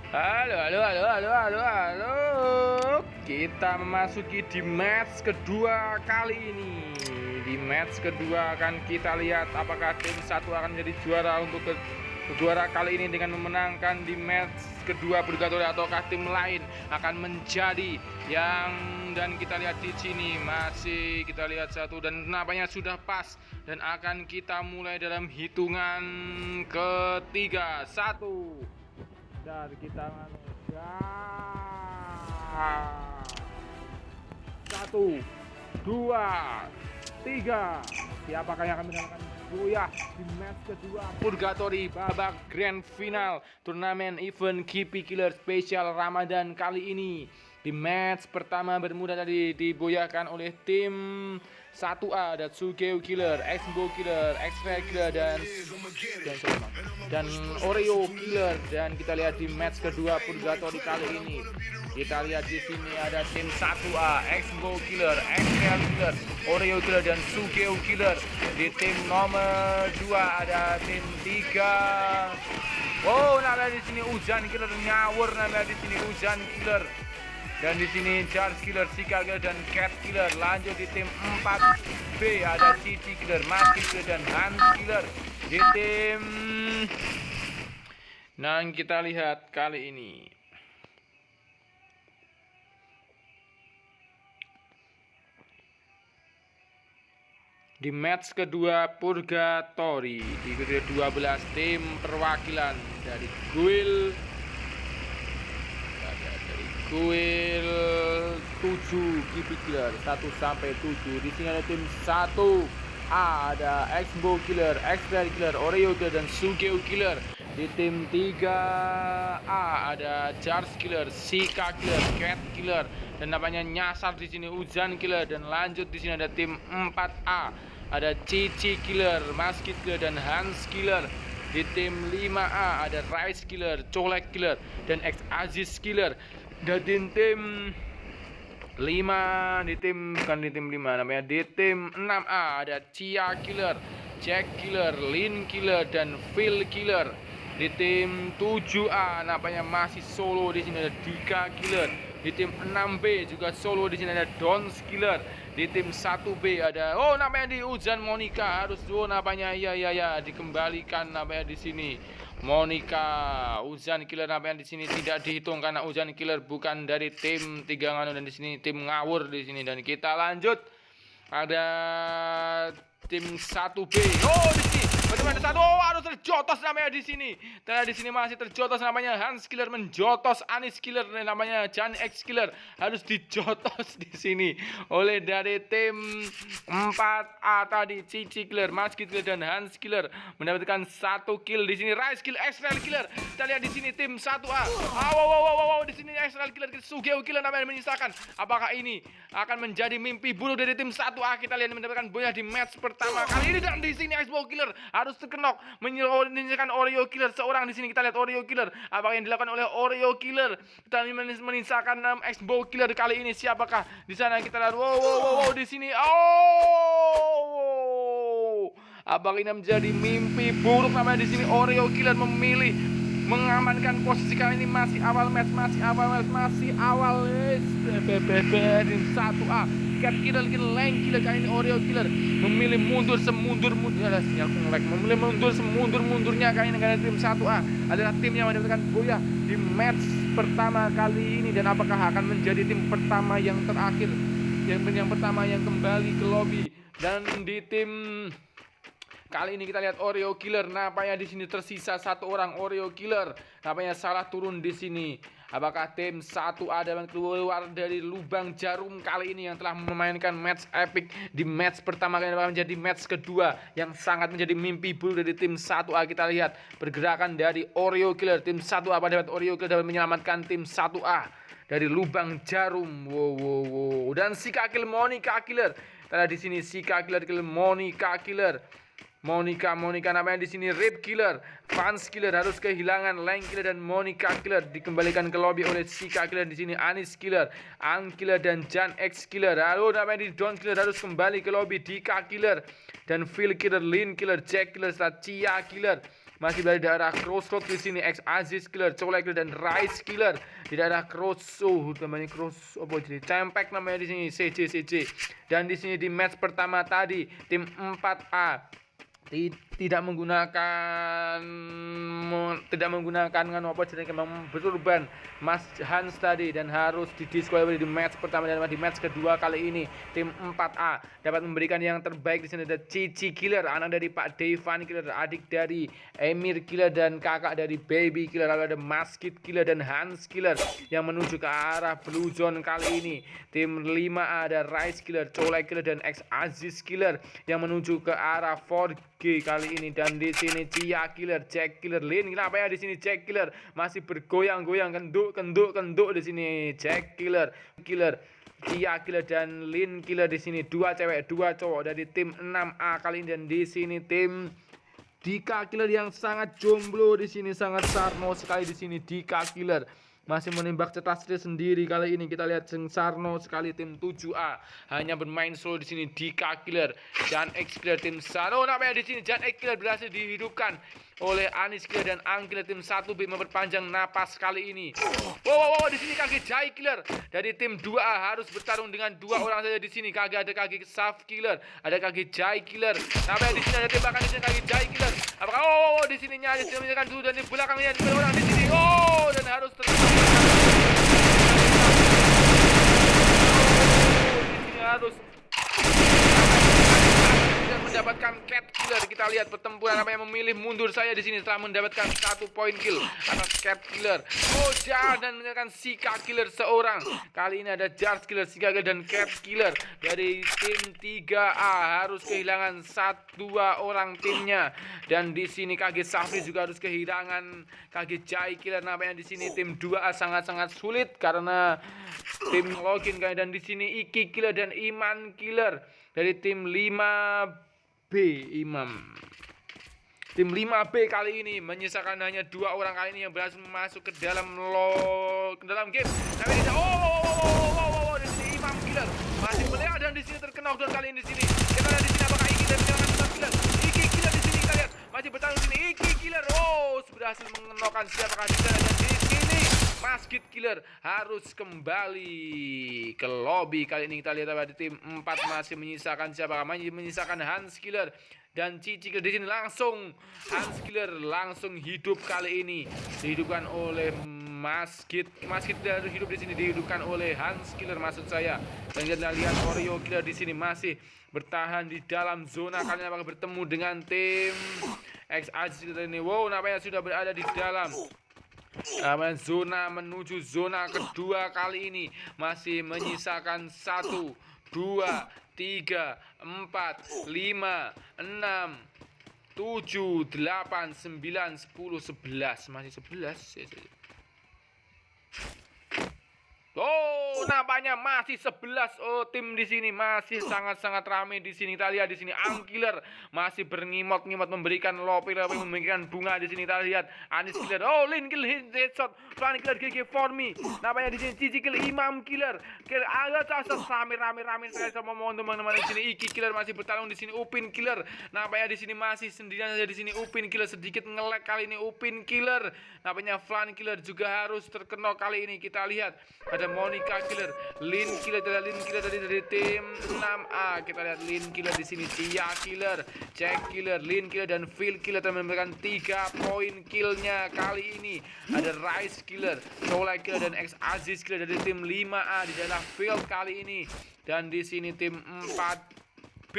Halo, halo, halo, halo, halo, halo. Kita memasuki di match kedua kali ini. Di match kedua akan kita lihat apakah tim satu akan menjadi juara untuk juara kali ini dengan memenangkan di match kedua purgatory, ataukah tim lain akan menjadi yang, dan kita lihat di sini masih kita lihat satu dan nampaknya sudah pas dan akan kita mulai dalam hitungan ketiga. Satu, dan kita satu, dua, tiga. Siapakah yang akan mendapatkan goyah di match kedua purgatory babak grand final turnamen event Kipi Killer spesial Ramadan kali ini? Di match pertama bermuda tadi diboyakan oleh tim 1A, ada Sugeo Killer, Exbo Killer, X-Ray Killer dan Oreo Killer. Dan kita lihat di match kedua purgatory kali ini, kita lihat di sini ada tim 1A, Exbo Killer, X-Ray Killer, Oreo Killer dan Sugeo Killer. Di tim nomor 2 ada tim 3. Oh, namanya di sini Hujan Killer ngawur, namanya di sini Hujan Killer. Dan di sini Charles Killer, Sika Killer dan Cat Killer. Lanjut di tim 4B ada Cici Killer, Maki Killer dan Hans Killer. Di tim, nah kita lihat kali ini di match kedua purgatory di 12 tim perwakilan dari Guild 7 Kipi Killer 1 sampai 7. Di sini ada tim 1A, ada Exbo Killer, X-Ray Killer, Oreo Killer dan Sugeo Killer. Di tim 3A ada Charles Killer, Sika Killer, Cat Killer dan namanya nyasar di sini Hujan Killer. Dan lanjut di sini ada tim 4A, ada Cici Killer, Maskit Killer dan Hans Killer. Di tim 5A ada Rice Killer, Colek Killer dan X Aziz Killer. Dan di tim 5, di tim 5 namanya, di tim 6A ada Cia Killer, Jack Killer, Lin Killer dan Phil Killer. Di tim 7A namanya masih solo, di sini ada Dika Killer. Di tim 6B juga solo, di sini ada Dons Killer. Di tim 1B ada namanya di Hujan Monica, harus namanya ya dikembalikan namanya di sini. Monica Hujan Killer namanya di sini tidak dihitung karena Hujan Killer bukan dari tim 3 nganu, dan di sini tim ngawur di sini. Dan kita lanjut ada tim 1B. Di sini bagaimana satu harus terjotos namanya di sini. Karena di sini masih terjotos namanya Hans Killer menjotos Anis Killer, namanya Jan X Killer harus dijotos di sini oleh dari tim 4A tadi Cici Killer, Mas Killer dan Hans Killer mendapatkan 1 kill. Di sini Rice Killer, X-Ray Killer. Kita lihat di sini tim 1A. Di sini X-Ray Killer, Sugeo Killer namanya menyisakan. Apakah ini akan menjadi mimpi buruk dari tim 1A? Kita lihat mendapatkan boya di match pertama kali ini. Dan di sini Exbo Killer harus terkenok menyisakan Oreo Killer seorang. Di sini kita lihat Oreo Killer, apakah yang dilakukan oleh Oreo Killer? Kita menyisakan Exbo Killer kali ini. Siapakah di sana? Kita lihat di sini. Apakah ini menjadi mimpi buruk namanya? Di sini Oreo Killer memilih mengamankan posisi kali ini. Masih awal match, masih awal tim 1A. Cat Killer, Leng Killer kali ini Oreo Killer memilih mundur semundur-mundurnya kali ini, karena tim 1A adalah tim yang mendapatkan boya di match pertama kali ini. Dan apakah akan menjadi tim pertama yang terakhir, yang pertama yang kembali ke lobby? Dan di tim kali ini kita lihat Oreo Killer, nampaknya di sini tersisa 1 orang. Oreo Killer nampaknya salah turun di sini. Apakah tim 1A dapat keluar dari lubang jarum kali ini yang telah memainkan match epic di match pertama kali ini menjadi match kedua yang sangat menjadi mimpi buruk dari tim 1A? Kita lihat pergerakan dari Oreo Killer. Tim 1A pada Oreo Killer dapat menyelamatkan tim 1A dari lubang jarum. Dan Sika Killer, Monica Killer. Kita lihat di sini Sika Killer, Monica Killer. Monica namanya di sini Rip Killer, Fans Killer harus kehilangan Leng Killer dan Monica Killer, dikembalikan ke lobby oleh Sika Killer. Di sini Anis Killer, Ang Killer dan Jan X Killer. Lalu namanya di Don Killer harus kembali ke lobby. Dika Killer dan Phil Killer, Lin Killer, Jack Killer, Cia Killer. masih berada di daerah crossroad di sini. X Aziz Killer, Colek Killer dan Rice Killer di daerah namanya jadi Cempek namanya di sini, CJ. Dan di sini di match pertama tadi tim 4A tidak menggunakan berturban Mas Hans tadi dan harus didiskualifikasi di match pertama, dan di match kedua kali ini tim 4A dapat memberikan yang terbaik. Di sini ada Cici Killer, anak dari Pak Devan Killer, adik dari Emir Killer dan kakak dari Baby Killer. Lalu ada Maskit Killer dan Hans Killer yang menuju ke arah Blue Zone kali ini. Tim 5A ada Rice Killer, Colek Killer dan X Aziz Killer yang menuju ke arah 4G kali ini. Dan di sini Cia Killer, Jack Killer, Lin. Kenapa ya di sini Jack Killer masih bergoyang-goyang, kenduk di sini Jack Killer, Cia Killer dan Lin Killer di sini, 2 cewek 2 cowok dari tim 6A kali ini. Dan di sini tim Dika Killer yang sangat jomblo di sini, sangat sarno sekali di sini. Dika Killer masih menembak cetas sendiri kali ini. Kita lihat sarno sekali tim 7A hanya bermain solo di sini. Dika Killer dan X Killer tim Sano. Namanya di sini Jan X Killer berhasil dihidupkan oleh Anis Killer dan Ang Killer tim 1B memperpanjang napas kali ini. Wow, di sini kaki Jai Killer dari tim 2A harus bertarung dengan 2 orang saja di sini. Ada kaki Saf Killer, ada kaki Jai Killer. Namanya di sini ada tembakan di sini kaki Jai Killer. Apakah di sini Nyari sudah menyekan dulu, dan di belakangnya ada orang di sini. Dan harus harus mendapatkan Cat Killer. Kita lihat pertempuran apa yang memilih mundur saya di sini setelah mendapatkan 1 poin kill atas Cat Killer. Dan mendapatkan Sika Killer seorang. Kali ini ada Jars Killer, Sika Killer dan Cat Killer dari tim 3A harus kehilangan 2 orang timnya. Dan di sini KG Safri juga harus kehilangan KG Jai Killer. Namanya di sini tim 2A sangat-sangat sulit karena tim login kan. Dan di sini Iki Killer dan Iman Killer dari tim 5B Tim 5B kali ini menyisakan hanya 2 orang kali ini yang berhasil masuk ke dalam game. Tapi kita di sini Imam Killer masih melihat, dan di sini terkena down kali ini di sini. Kita lihat di sini apakah Iki dan Imam Killer. Iki Killer di sini kita lihat masih bertarung di sini. Iki Killer berhasil mengenokkan siapakah di sana, dan di sini Maskit Killer harus kembali ke lobby. Kali ini kita lihat di tim 4 masih menyisakan siapakah? Menyisakan Hans Killer dan Cici Killer. Di sini langsung Hans Killer langsung hidup kali ini, dihidupkan oleh Maskit Killer hidup di sini, dihidupkan oleh Hans Killer maksud saya. Dan kita lihat Oreo Killer di sini masih bertahan di dalam zona. Kali ini akan bertemu dengan tim X Aziz Killer ini. Nampaknya sudah berada di dalam zona menuju zona kedua kali ini. Masih menyisakan 1, 2, 3, 4, 5, 6, 7, 8, 9, 10, 11. Masih 11 ya. Nampaknya masih 11 tim di sini masih sangat-sangat ramai di sini. Kita lihat di sini Ang Killer masih berngimot-ngimot memberikan lopi, memberikan bunga di sini. Kita lihat Anis Killer, Lin Killer headshot, Flan Killer GG for me. Nampaknya di sini Cici Killer, Imam Killer, rame-rame sekali sama teman-teman di sini. Iki Killer masih bertarung di sini, Upin Killer. Nampaknya di sini masih sendirian saja di sini. Upin Killer sedikit nge-lag kali ini. Upin Killer, nampaknya Flan Killer juga harus terkena kali ini. Kita lihat ada Monica Killer, Lin Killer dari tim 6A. Kita lihat Lin Killer di sini, Tia Killer, Jack Killer, Lin Killer dan Phil Killer telah memberikan 3 poin killnya kali ini. Ada Rice Killer, Solai Killer dan X Aziz Killer dari tim 5A di daerah field kali ini. Dan di sini tim 4B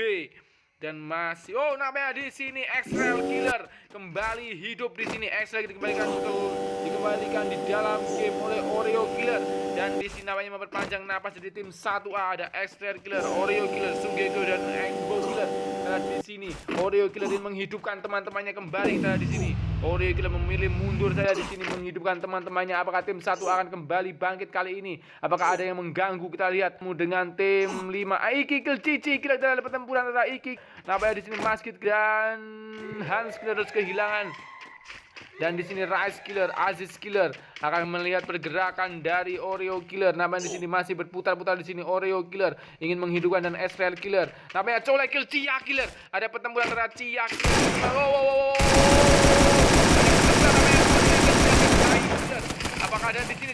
dan masih namanya di sini X-Rail Killer kembali hidup di sini. X-Rail dikembalikan di dalam game oleh Oreo Killer, dan di sini namanya memperpanjang napas di tim 1A. Ada X-Rail Killer, Oreo Killer, Sugeko dan Rainbow Killer. Nah, di sini Oreo Killer ingin menghidupkan teman-temannya kembali. Kita di sini Oreo Killer memilih mundur saja di sini menghidupkan teman-temannya. Apakah tim 1 akan kembali bangkit kali ini? Apakah ada yang mengganggu? Kita lihat dengan tim 5. Iki Killer, Cici Killer dalam pertempuran antara Iki. Nampaknya di sini Maskit dan Hans Killer harus kehilangan. Dan di sini Rice Killer, Aziz Killer akan melihat pergerakan dari Oreo Killer. Nampaknya di sini masih berputar-putar di sini Oreo Killer ingin menghidupkan dan Israel Killer. Nampaknya Colek Kill, Cia Killer. Ada pertempuran antara Cia Killer.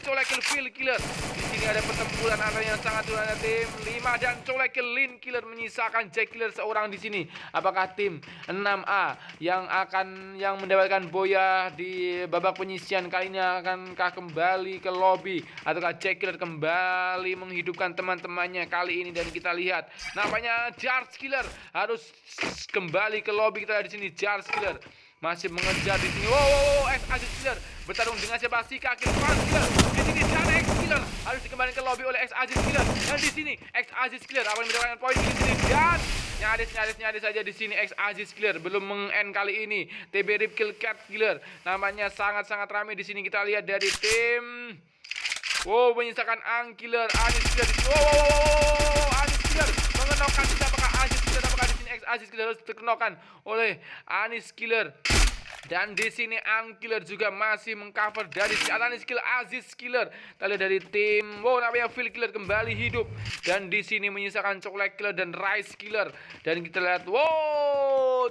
Colek Killer, Phil Killer. Di sini ada pertempuran antara yang sangat ada tim 5 dan Colek Killer, Lin Killer menyisakan Jack Killer seorang di sini. Apakah tim 6A yang mendapatkan boya di babak penyisian kali ini akankah kembali ke lobby, ataukah Jack Killer kembali menghidupkan teman-temannya kali ini? Dan kita lihat nampaknya Charge Killer harus kembali ke lobby. Kita lihat di sini Charge Killer masih mengejar di sini. Wow, X Aziz Killer bertarung dengan siapa? Sika Killer, Killer. Di sini dan X Killer harus dikembalikan ke lobby oleh X Aziz Killer. Dan di sini X Aziz Killer akan mendapatkan poin di sini dan nyaris saja di sini X Aziz Killer belum meng-end kali ini. TB Rip Kill Cat Killer namanya sangat-sangat ramai di sini. Kita lihat dari tim menyisakan Ang Killer, Anis Killer di sini. Anis Killer mengenokkan apakah Aziz Killer, apakah di sini X Aziz Killer harus dikenakan oleh Anis Killer. Dan di sini Ang Killer juga masih mengcover dari si Anis Killer, Aziz Killer. Kita lihat dari tim namanya Phil Killer kembali hidup. Dan di sini menyisakan Coklat Killer dan Rice Killer. Dan kita lihat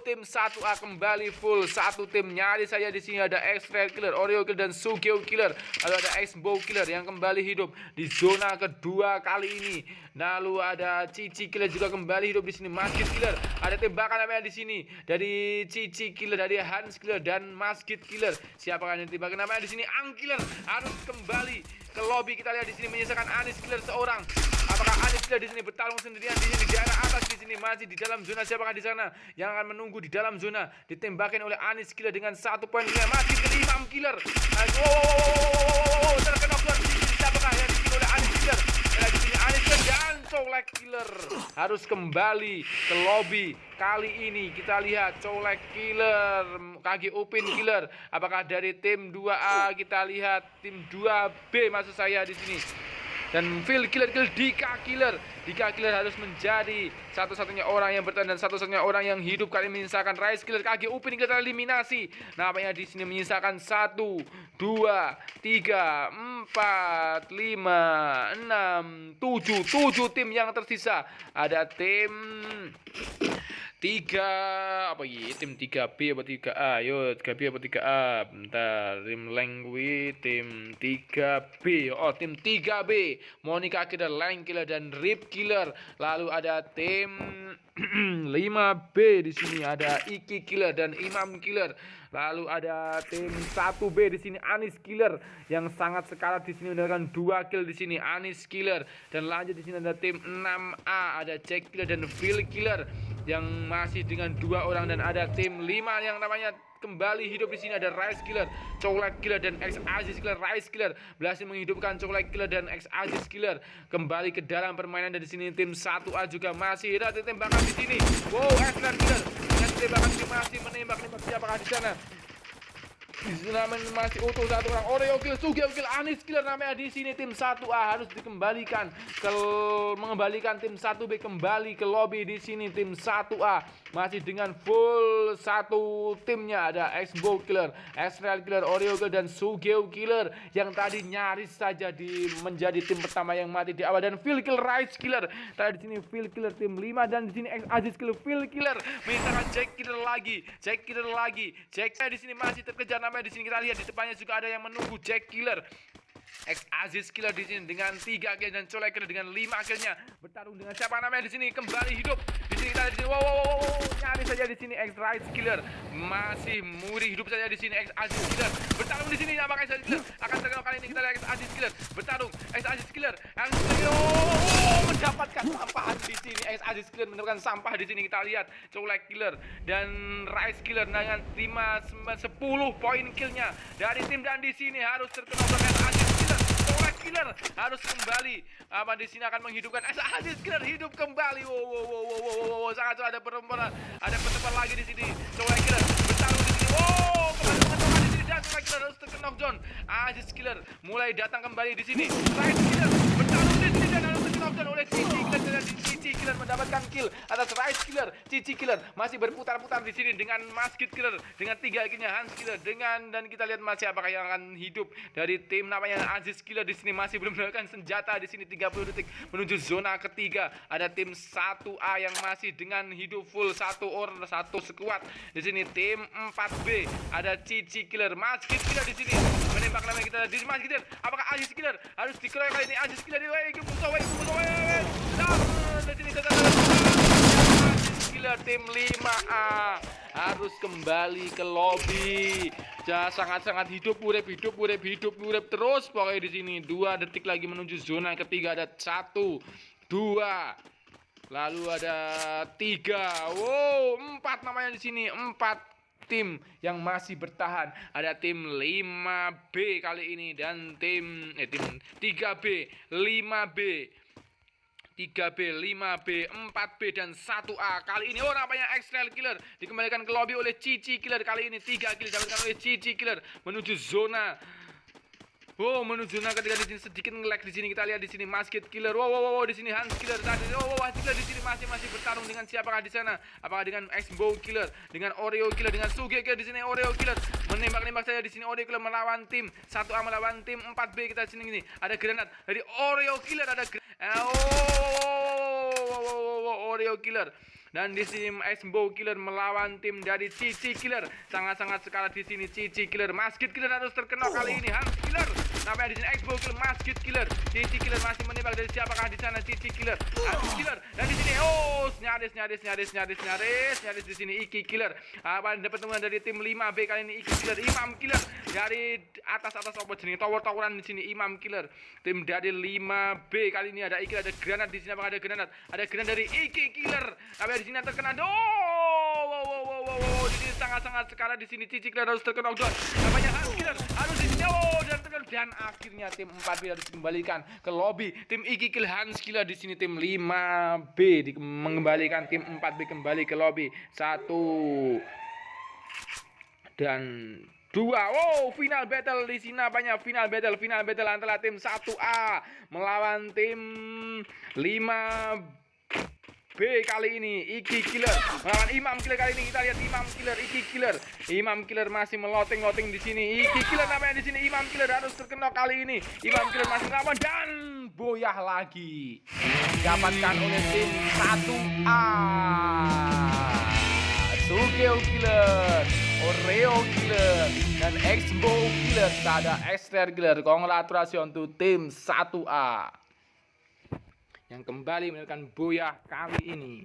tim 1A kembali full. Satu tim nyaris saja di sini ada X-Ray Killer, Oreo Killer dan Sugeo Killer. Lalu ada X-Bow Killer yang kembali hidup di zona kedua kali ini. Lalu ada Cici Killer juga kembali hidup di sini. Masjid Killer, ada tembakan namanya di sini dari Cici Killer, dari Hans Killer dan Masjid Killer. Siapakah yang tembakan namanya di sini? Ang Killer harus kembali ke lobby. Kita lihat di sini menyisakan Anis Killer seorang. Apakah Anis Killer di sini bertarung sendirian di sini di daerah atas, di sini masih di dalam zona? Siapakah di sana yang akan menunggu di dalam zona? Ditembakkan oleh Anis Killer dengan 1 poin. Masih ke Imam Killer. Terkena keluar di sini. Siapakah yang dikill oleh Anis Killer? Di sini Anis Killer dan Colek Killer harus kembali ke lobby. Kali ini kita lihat Colek Killer, KG Upin Killer. Apakah dari tim 2A? Kita lihat tim 2B maksud saya di sini. Dan Phil Killer, Dika Killer. Dika Killer harus menjadi satu-satunya orang yang bertahan dan satu-satunya orang yang hidup. Kali ini menyisakan Rice Killer, KG Upin Killer eliminasi. Nampaknya di sini menyisakan 1, 2, 3, 4, 5, 6, 7 tim yang tersisa. Ada tim 3 tim 3B apa 3A? Yo, 3B apa 3A? Bentar, tim Lengwi, tim 3B. Tim 3B. Monica Killer, Lang Killer dan Rip Killer. Lalu ada tim 5B di sini ada Iki Killer dan Imam Killer. Lalu ada tim 1B di sini Anis Killer yang sangat sekarat di sini mendapatkan 2 kill di sini Anis Killer. Dan lanjut di sini ada tim 6A ada Jack Killer dan Phil Killer yang masih dengan 2 orang. Dan ada tim 5 yang namanya kembali hidup di sini ada Rice Killer, Coklat Killer dan X Aziz Killer. Rice Killer berhasil menghidupkan Coklat Killer dan X Aziz Killer kembali ke dalam permainan. Dan di sini tim 1A juga masih ada tembakan di sini. X Killer dengan tembakan masih menembak siapakah di sana? Namanya masih utuh 1 orang. Oreo Killer, Sugeo Killer, Anis Killer namanya di sini. Tim 1A harus dikembalikan mengembalikan tim 1B kembali ke lobby di sini. Tim 1A masih dengan full 1 timnya ada X-Bow Killer, X-Real Killer, Oreo Killer dan Sugeo Killer yang tadi nyaris saja menjadi tim pertama yang mati di awal. Dan Phil Killer, Rice Killer. Tadi di sini Phil Killer tim 5 dan di sini X Aziz Killer, Phil Killer mintakan Jack Killer lagi. Jack di sini masih terkejar. Di sini kita lihat di depannya juga ada yang menunggu Jack Killer. X Aziz Killer di sini dengan 3 kill dan Colek Killer dengan 5 killnya bertarung dengan siapa namanya di sini kembali hidup. Di sini kita di sini nyaris saja di sini X Rice Killer masih muri hidup saja di sini. X Aziz Killer bertarung di sini. Apakah X Aziz Killer akan terkenal kali ini? Kita lihat X Aziz Killer bertarung. X Aziz Killer mendapatkan sampah di sini. X Aziz Killer mendapatkan sampah di sini. Kita lihat Colek Killer dan Rice Killer dengan 10 poin killnya dari tim. Dan di sini harus terkenal dengan X Aziz Killer. Colek Killer harus kembali. Di sini akan menghidupkan X Aziz Killer hidup kembali. Sangat ada pertempuran lagi di sini. Colek Killer bertarung di sini. Kembali di sini dan Colek Killer harus terkena knockdown. Aziz Killer mulai datang kembali di sini. Rice Killer bertarung di sini dan harus terkena terknockdown oleh Cici Killer dan Cici Killer mendapatkan kill atas Rice Killer. Cici Killer masih berputar-putar di sini dengan Masjid Killer dengan 3 killnya Hans Killer dan kita lihat masih apakah yang akan hidup dari tim namanya Aziz Killer di sini masih belum mendapatkan senjata di sini 30 detik menuju zona ketiga. Ada tim 1A yang masih dengan hidup full satu sekuat. Di sini tim 4B ada Cici Killer, Masjid Killer di sini menembak namanya kita di Masjid Killer. Apakah Aziz Killer harus dikeroyok kali ini? Aziz Killer di Killer tim 5A harus kembali ke lobby. Ya, sangat-sangat hidup terus pokoknya di sini. 2 detik lagi menuju zona ketiga. Ada 1 2 lalu ada 3 4 namanya di sini. 4 tim yang masih bertahan. Ada tim 5B kali ini dan tim 3B, 5B, 3B, 5B, 4B dan 1A. Kali ini namanya X-Trail Killer dikembalikan ke lobby oleh Cici Killer. Kali ini 3 kill didapatkan oleh Cici Killer menuju zona. Menuju zona ketika di sini sedikit nge-lag di sini. Kita lihat di sini Masjid Killer. Di sini Hans Killer tadi. Hans Killer di sini masih bertarung dengan siapakah di sana? Apakah dengan X-Bow Killer, dengan Oreo Killer, dengan Suge Killer di sini? Oreo Killer menembak saja di sini. Oreo Killer melawan tim 1A melawan tim 4B. Kita di sini ada granat dari Oreo Killer, ada Oreo Killer. Dan di sini X-Bow Killer melawan tim dari Cici Killer. Sangat-sangat sekali di sini Cici Killer. Masjid Killer harus terkena kali ini. Hans Killer. Namanya di sini X-Bow Killer, Masjid Killer. Cici Killer masih menembak dari siapakah di sana? Cici Killer, Hans Killer. Dan di sini nyaris di sini Iki Killer. Apa dapat temuan dari tim 5B kali ini? Iki Killer, Imam Killer dari atas apa jenis tower-toweran di sini. Imam Killer. Tim dari 5B kali ini ada Iki, ada granat di sini. Apakah ada granat? Ada granat dari Iki Killer. Namanya di sini terkena. Di sini sangat-sangat sekali di sini Cici Killer harus terkena knockdown. Namanya Hans Killer harus di sini dan akhirnya tim 4B harus dikembalikan ke lobby. Tim Iki Kill, Hans Killer di sini tim 5B mengembalikan tim 4B kembali ke lobby. 1 dan 2. Final battle di sini apanya? Final battle antara tim 1A melawan tim 5B kali ini. Iki Killer melawan Imam Killer kali ini. Kita lihat Imam Killer, Iki Killer. Imam Killer masih meloting-loting di sini. Iki Killer namanya di sini. Imam Killer harus terkena kali ini. Imam Killer masih melawan dan boyah lagi. Dapatkan oleh tim 1A. Sugeo Killer, Oreo Killer dan X-Bow Killer. Tak ada X-Trail Killer. Congratulations untuk tim 1A yang kembali melakukan boyah kali ini.